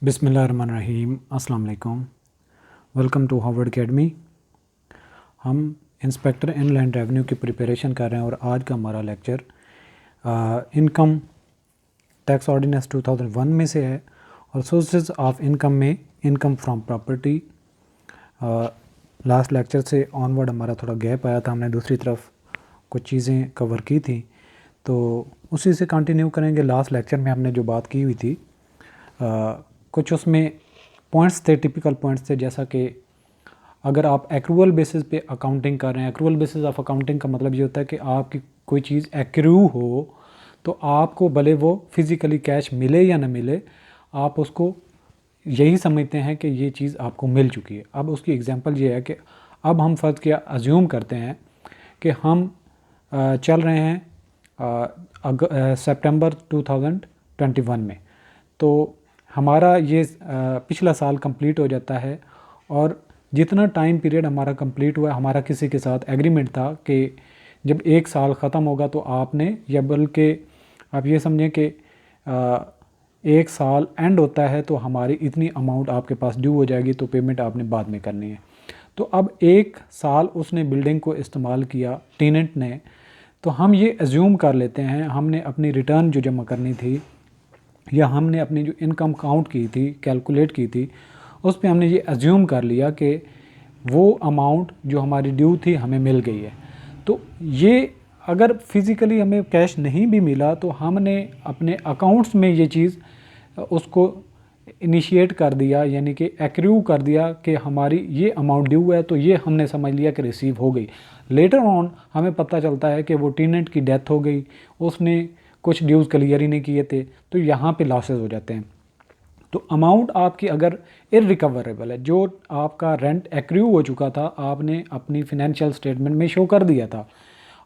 बिस्मिल्लाहिर्रहमानिर्रहीम, अस्सलाम वालेकुम। Welcome to Harvard academy. हम इंस्पेक्टर इनलैंड रेवेन्यू की प्रिपरेशन कर रहे हैं और आज का हमारा लेक्चर इनकम टैक्स ऑर्डिनेंस 2001 में से है और सोर्सेज ऑफ इनकम में income from property. Last lecture से ऑनवर्ड हमारा थोड़ा गैप आया था, हमने दूसरी तरफ कुछ चीज़ें कवर की थी, तो उसी से कंटिन्यू करेंगे। लास्ट लेक्चर में हमने जो बात की हुई थी, कुछ उसमें पॉइंट्स थे, टिपिकल पॉइंट्स थे, जैसा कि अगर आप एक्रूअल बेसिस पे अकाउंटिंग कर रहे हैं, एक्रूअल बेसिस ऑफ अकाउंटिंग का मतलब ये होता है कि आपकी कोई चीज़ एक्रू हो तो आपको भले वो फिज़िकली कैश मिले या ना मिले, आप उसको यही समझते हैं कि ये चीज़ आपको मिल चुकी है। अब उसकी एग्जांपल ये है कि अब हम फ़र्ज़ किया अज्यूम करते हैं कि हम चल रहे हैं सितंबर 2021 में, तो हमारा ये पिछला साल कंप्लीट हो जाता है और जितना टाइम पीरियड हमारा कंप्लीट हुआ, हमारा किसी के साथ एग्रीमेंट था कि जब एक साल ख़त्म होगा तो आपने, या बल्कि आप ये समझें कि एक साल एंड होता है तो हमारी इतनी अमाउंट आपके पास ड्यू हो जाएगी, तो पेमेंट आपने बाद में करनी है। तो अब एक साल उसने बिल्डिंग को इस्तेमाल किया टेनेंट ने, तो हम ये एज्यूम कर लेते हैं, हमने अपनी रिटर्न जो जमा करनी थी या हमने अपनी जो इनकम काउंट की थी, कैलकुलेट की थी, उस पे हमने ये एज्यूम कर लिया कि वो अमाउंट जो हमारी ड्यू थी हमें मिल गई है। तो ये अगर फिज़िकली हमें कैश नहीं भी मिला तो हमने अपने अकाउंट्स में ये चीज़ उसको इनिशिएट कर दिया, यानी कि एक्रू कर दिया कि हमारी ये अमाउंट ड्यू है, तो ये हमने समझ लिया कि रिसीव हो गई। लेटर ऑन हमें पता चलता है कि वो टेनेंट की डेथ हो गई, उसने कुछ ड्यूज़ क्लियर ही नहीं किए थे, तो यहाँ पे लॉसेस हो जाते हैं। तो अमाउंट आपकी अगर इररिकवरेबल है, जो आपका रेंट एक्रू हो चुका था, आपने अपनी फिनेंशियल स्टेटमेंट में शो कर दिया था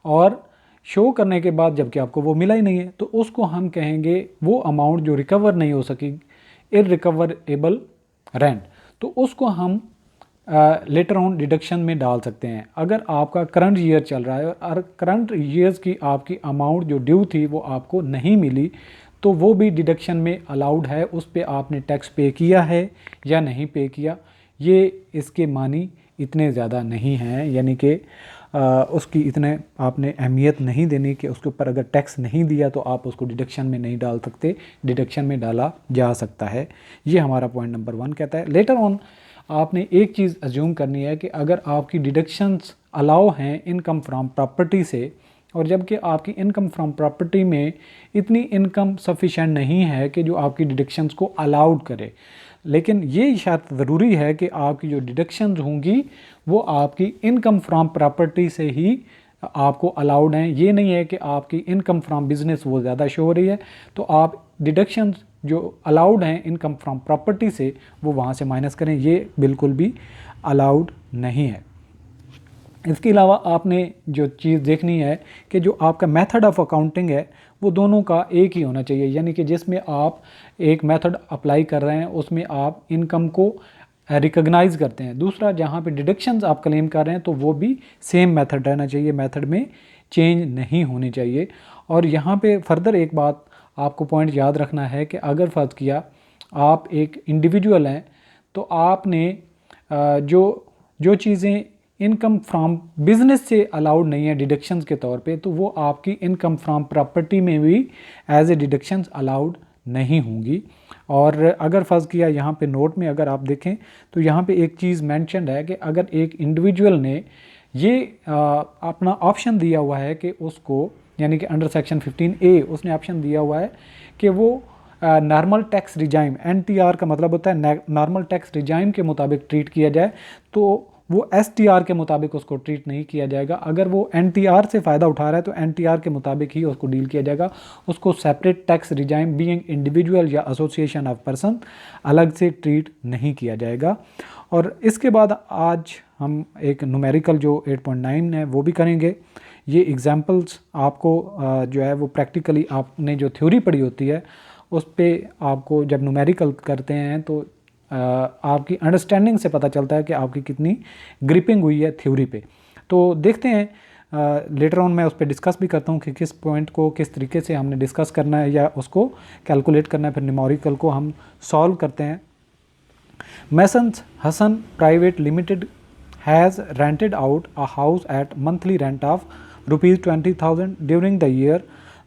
और शो करने के बाद जबकि आपको वो मिला ही नहीं है, तो उसको हम कहेंगे वो अमाउंट जो रिकवर नहीं हो सकी, इररिकवरेबल रेंट, तो उसको हम लेटर ऑन डिडक्शन में डाल सकते हैं। अगर आपका करंट ईयर चल रहा है और करंट ईयर्स की आपकी अमाउंट जो ड्यू थी वो आपको नहीं मिली, तो वो भी डिडक्शन में अलाउड है। उस पे आपने टैक्स पे किया है या नहीं पे किया, ये इसके मानी इतने ज़्यादा नहीं हैं, यानी कि उसकी इतने आपने अहमियत नहीं देनी कि उसके ऊपर अगर टैक्स नहीं दिया तो आप उसको डिडक्शन में नहीं डाल सकते, डिडक्शन में डाला जा सकता है। ये हमारा पॉइंट नंबर 1 कहता है। लेटर ऑन आपने एक चीज़ अज्यूम करनी है कि अगर आपकी डिडक्शंस अलाउ हैं इनकम फ्रॉम प्रॉपर्टी से, और जबकि आपकी इनकम फ्रॉम प्रॉपर्टी में इतनी इनकम सफिशेंट नहीं है कि जो आपकी डिडक्शंस को अलाउड करे, लेकिन ये शर्त ज़रूरी है कि आपकी जो डिडक्शंस होंगी वो आपकी इनकम फ्रॉम प्रॉपर्टी से ही आपको अलाउड हैं। ये नहीं है कि आपकी इनकम फ्रॉम बिजनेस वो ज़्यादा शो हो रही है तो आप डिडक्शंस जो अलाउड हैं इनकम फ्रॉम प्रॉपर्टी से वो वहाँ से माइनस करें, ये बिल्कुल भी अलाउड नहीं है। इसके अलावा आपने जो चीज़ देखनी है कि जो आपका मेथड ऑफ अकाउंटिंग है वो दोनों का एक ही होना चाहिए, यानी कि जिसमें आप एक मेथड अप्लाई कर रहे हैं उसमें आप इनकम को रिकॉग्नाइज करते हैं, दूसरा जहाँ पे डिडक्शंस आप क्लेम कर रहे हैं तो वो भी सेम मेथड रहना चाहिए, मेथड में चेंज नहीं होनी चाहिए। और यहाँ पे फर्दर एक बात आपको पॉइंट याद रखना है कि अगर फ़र्ज़ किया आप एक इंडिविजुअल हैं तो आपने जो जो चीज़ें इनकम फ्रॉम बिजनेस से अलाउड नहीं है डिडक्शंस के तौर पे, तो वो आपकी इनकम फ्रॉम प्रॉपर्टी में भी एज ए डिडक्शंस अलाउड नहीं होंगी। और अगर फ़र्ज़ किया यहाँ पे नोट में अगर आप देखें तो यहाँ पे एक चीज़ मेंशन्ड है कि अगर एक इंडिविजुअल ने ये अपना ऑप्शन दिया हुआ है कि उसको, यानी कि अंडर सेक्शन 15A उसने ऑप्शन दिया हुआ है कि वो नॉर्मल टैक्स रिजाइम, NTR का मतलब होता है नॉर्मल टैक्स रिजाइम के मुताबिक ट्रीट किया जाए, तो वो STR के मुताबिक उसको ट्रीट नहीं किया जाएगा। अगर वो NTR से फ़ायदा उठा रहा है तो NTR के मुताबिक ही उसको डील किया जाएगा, उसको separate tax regime being individual या एसोसिएशन ऑफ पर्सन अलग से ट्रीट नहीं किया जाएगा। और इसके बाद आज हम एक न्यूमेरिकल जो 8.9 है वो भी करेंगे। ये एग्जांपल्स आपको जो है वो प्रैक्टिकली आपने जो थ्योरी पढ़ी होती है उस पर आपको जब न्यूमेरिकल करते हैं तो आपकी अंडरस्टैंडिंग से पता चलता है कि आपकी कितनी ग्रिपिंग हुई है थ्योरी पे। तो देखते हैं लेटर ऑन मैं उस पर डिस्कस भी करता हूँ कि किस पॉइंट को किस तरीके से हमने डिस्कस करना है या उसको कैलकुलेट करना है, फिर न्यूमेरिकल को हम सॉल्व करते हैं। Masons Hassan Private Limited has rented out a house at monthly rent of rupees 20,000 during the year.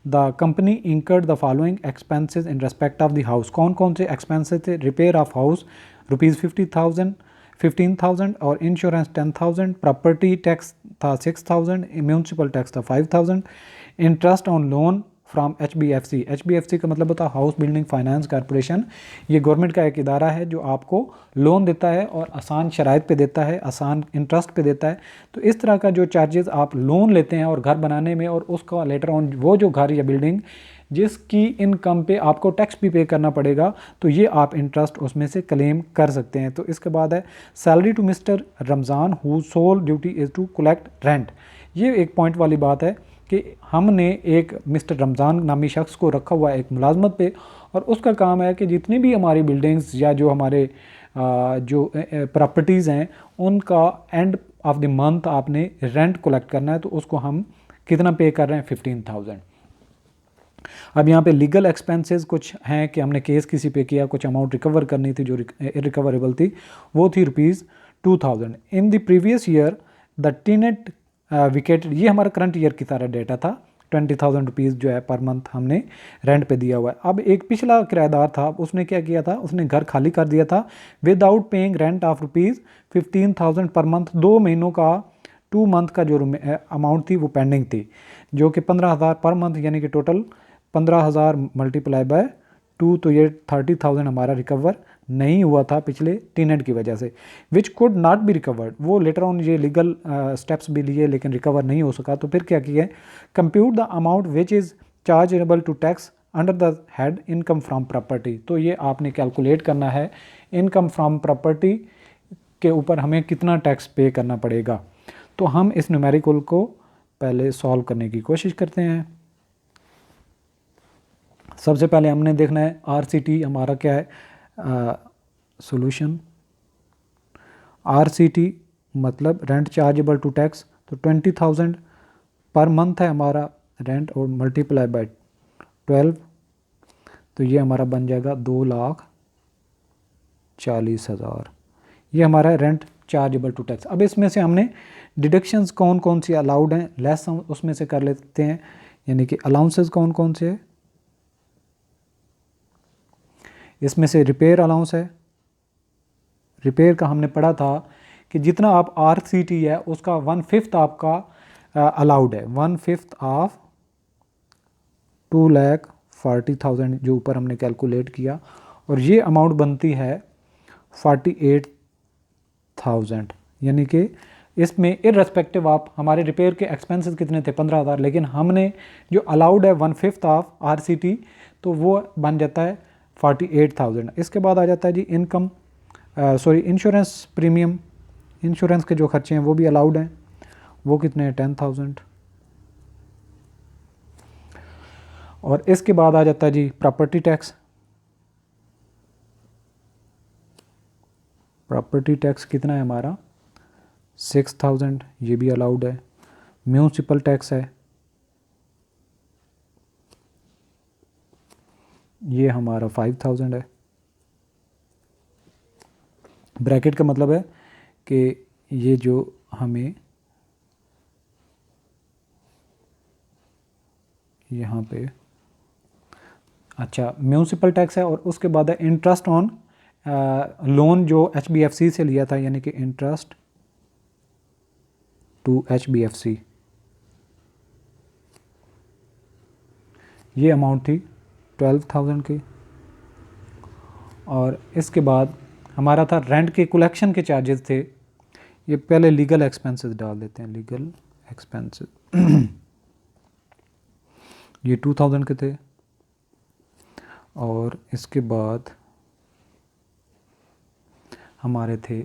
The company incurred the following expenses in respect of the house. कौन कौन से expenses थे? Repair of house rupees 50,000, 15,000 और insurance 10,000, property tax था 6,000, municipal tax था 5,000, interest on loan from HBFC। HBFC का मतलब होता है हाउस बिल्डिंग फाइनेंस कॉरपोरेशन। ये गवर्नमेंट का एक इदारा है जो आपको लोन देता है और आसान शराइत पे देता है, आसान इंटरेस्ट पे देता है। तो इस तरह का जो चार्जेस आप लोन लेते हैं और घर बनाने में, और उसका लेटर ऑन वो जो घर या बिल्डिंग जिसकी इनकम पे आपको टैक्स भी पे करना पड़ेगा, तो ये आप इंटरेस्ट उसमें से क्लेम कर सकते हैं। तो इसके बाद है salary to mister Ramzan who sole duty is to collect rent. ये एक पॉइंट वाली बात है कि हमने एक मिस्टर रमज़ान नामी शख्स को रखा हुआ है एक मुलाजमत पे, और उसका काम है कि जितनी भी हमारी बिल्डिंग्स या जो हमारे जो प्रॉपर्टीज़ हैं उनका एंड ऑफ द मंथ आपने रेंट कलेक्ट करना है। तो उसको हम कितना पे कर रहे हैं? 15,000। अब यहाँ पे लीगल एक्सपेंसेस कुछ हैं कि हमने केस किसी पे किया, कुछ अमाउंट रिकवर करनी थी जो इरिकवरेबल थी, वो थी ₹2,000। In the previous year the tenant vacate, ये हमारा करंट ईयर की सारा डेटा था। 20,000 रुपीज़ जो है पर मंथ हमने रेंट पे दिया हुआ है। अब एक पिछला किराएदार था, उसने क्या किया था, उसने घर खाली कर दिया था without paying rent of ₹15,000 per month. 2 महीनों का 2 मंथ का जो अमाउंट थी वो पेंडिंग थी, जो कि 15,000 पर मंथ, यानी कि टोटल 15,000 मल्टीप्लाई बाय 2, तो ये 30,000 हमारा रिकवर नहीं हुआ था पिछले टेनेंट की वजह से, which could not be recovered. वो लेटर ऑन ये लीगल स्टेप्स भी लिए लेकिन रिकवर नहीं हो सका। तो फिर क्या किया? Compute the amount which is chargeable to tax under the head income from property. तो ये आपने कैलकुलेट करना है इनकम फ्रॉम प्रॉपर्टी के ऊपर हमें कितना टैक्स पे करना पड़ेगा। तो हम इस न्यूमेरिकल को पहले सॉल्व करने की कोशिश करते हैं। सबसे पहले हमने देखना है RCT हमारा क्या है, सॉल्यूशन। RCT मतलब रेंट चार्जेबल टू टैक्स, तो 20,000 पर मंथ है हमारा रेंट और मल्टीप्लाई बाय 12, तो ये हमारा बन जाएगा 2,40,000। ये हमारा रेंट चार्जेबल टू टैक्स। अब इसमें से हमने डिडक्शंस कौन कौन सी अलाउड हैं, लेस हम उसमें से कर लेते हैं, यानी कि अलाउंसेस कौन कौन से हैं। इसमें से रिपेयर अलाउंस है। रिपेयर का हमने पढ़ा था कि जितना आप RCT है उसका 1/5 आपका अलाउड है, 1/5 ऑफ 2,40,000 जो ऊपर हमने कैलकुलेट किया, और ये अमाउंट बनती है 48,000। यानी कि इसमें इररेस्पेक्टिव आप हमारे रिपेयर के एक्सपेंसेस कितने थे? 15,000, लेकिन हमने जो अलाउड है 1/5 ऑफ RCT, तो वो बन जाता है 48,000। इसके बाद आ जाता है जी इनकम इंश्योरेंस प्रीमियम। इंश्योरेंस के जो खर्चे हैं वो भी अलाउड हैं, वो कितने हैं? 10,000। और इसके बाद आ जाता है जी प्रॉपर्टी टैक्स। प्रॉपर्टी टैक्स कितना है हमारा? 6,000, ये भी अलाउड है। म्यूनिसिपल टैक्स है, ये हमारा 5,000 है। ब्रैकेट का मतलब है कि ये जो हमें यहाँ पे, अच्छा म्यूनिसिपल टैक्स है, और उसके बाद है इंटरेस्ट ऑन लोन जो HBFC से लिया था, यानी कि इंटरेस्ट टू HBFC, ये अमाउंट थी 12,000 की। और इसके बाद हमारा था रेंट के कलेक्शन के चार्जेस थे। ये पहले लीगल एक्सपेंसेस डाल देते हैं, लीगल एक्सपेंसेस ये 2,000 के थे। और इसके बाद हमारे थे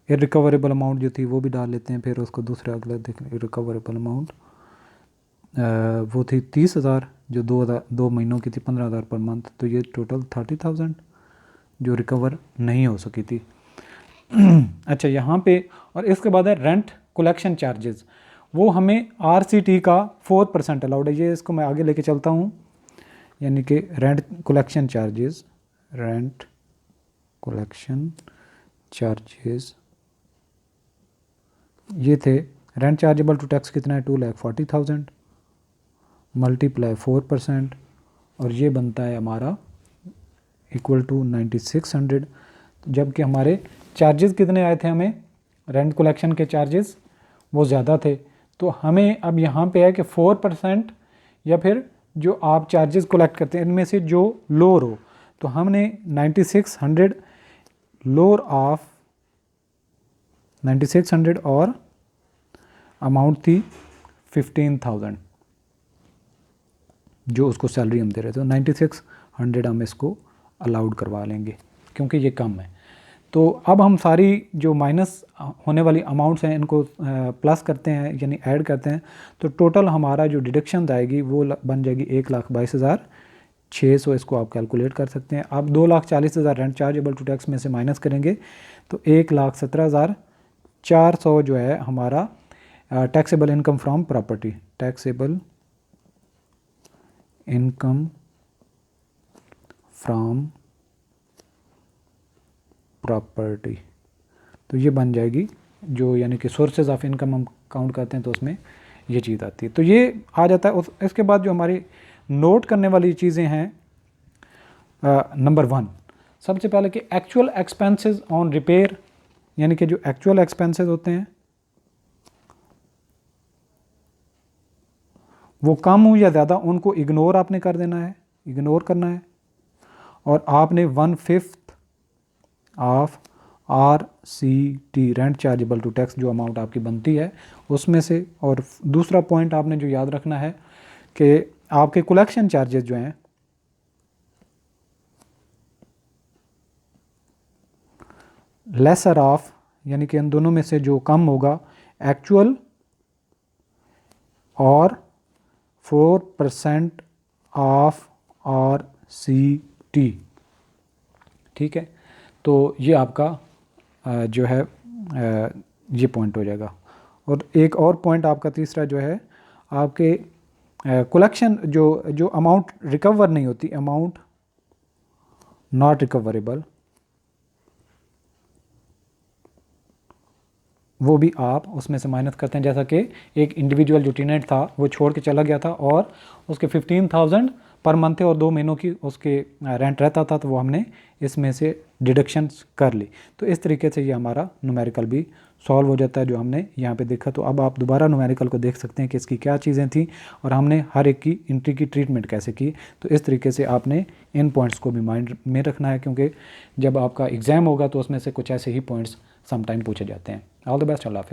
इररिकवरेबल अमाउंट जो थी वो भी डाल लेते हैं, फिर उसको दूसरा अगला देखें। इररिकवरेबल अमाउंट वो थी 30,000 जो 2 महीनों की थी, 15,000 पर मंथ, तो ये टोटल 30,000 जो रिकवर नहीं हो सकी थी। अच्छा यहाँ पे, और इसके बाद है रेंट कलेक्शन चार्जेस, वो हमें RCT का 4% अलाउड है। ये इसको मैं आगे लेके चलता हूँ, यानी कि rent collection charges, rent collection charges ये थे। रेंट चार्जेबल टू टैक्स कितना है 2,40,000 मल्टीप्लाई 4%, और ये बनता है हमारा इक्वल टू 9600। जबकि हमारे चार्जेस कितने आए थे, हमें रेंट कलेक्शन के चार्जेस वो ज़्यादा थे। तो हमें अब यहाँ पे है कि 4% या फिर जो आप चार्जेस कलेक्ट करते हैं इनमें से जो लोअर हो, तो हमने 9600 लोअर ऑफ 9600 और अमाउंट थी 15,000 जो उसको सैलरी हम दे रहे थे, तो 9600 हम इसको अलाउड करवा लेंगे क्योंकि ये कम है। तो अब हम सारी जो माइनस होने वाली अमाउंट्स हैं इनको प्लस करते हैं, यानी ऐड करते हैं, तो टोटल हमारा जो डिडक्शन आएगी वो बन जाएगी 1,22,600। इसको आप कैलकुलेट कर सकते हैं। अब 2,40,000 रेंट चार्जेबल टू टैक्स में से माइनस करेंगे तो 1,17,400 जो है हमारा taxable income from property, taxable income from property, तो ये बन जाएगी जो, यानी कि सोर्सेज ऑफ इनकम हम काउंट करते हैं तो उसमें ये चीज़ आती है। तो ये आ जाता है। इसके बाद जो हमारी नोट करने वाली चीज़ें हैं, नंबर 1 सबसे पहले कि एक्चुअल एक्सपेंसेस ऑन रिपेयर, यानी कि जो एक्चुअल एक्सपेंसेस होते हैं वो कम हो या ज़्यादा उनको इग्नोर आपने कर देना है, इग्नोर करना है, और आपने 1/5 of RCT rent chargeable to tax जो अमाउंट आपकी बनती है उसमें से। और दूसरा पॉइंट आपने जो याद रखना है कि आपके कलेक्शन चार्जेस जो हैं लेसर ऑफ, यानी कि इन दोनों में से जो कम होगा एक्चुअल और 4% ऑफ RCT, ठीक है। तो ये आपका जो है ये पॉइंट हो जाएगा। और एक और पॉइंट आपका तीसरा जो है आपके कलेक्शन जो अमाउंट रिकवर नहीं होती, अमाउंट नॉट रिकवरेबल, वो भी आप उसमें से माइनस करते हैं। जैसा कि एक इंडिविजुअल जो टेनेंट था वो छोड़ के चला गया था और उसके 15,000 पर मंथ थे और 2 महीनों की उसके रेंट रहता था, तो वो हमने इसमें से डिडक्शंस कर ली। तो इस तरीके से ये हमारा न्यूमेरिकल भी सॉल्व हो जाता है जो हमने यहाँ पे देखा। तो अब आप दोबारा न्यूमेरिकल को देख सकते हैं कि इसकी क्या चीज़ें थी और हमने हर एक की एंट्री की ट्रीटमेंट कैसे की। तो इस तरीके से आपने इन पॉइंट्स को भी माइंड में रखना है, क्योंकि जब आपका एग्ज़ाम होगा तो उसमें से कुछ ऐसे ही पॉइंट्स समटाइम पूछे जाते हैं। ऑल द बेस्ट, अल्लाह हाफ़िज़।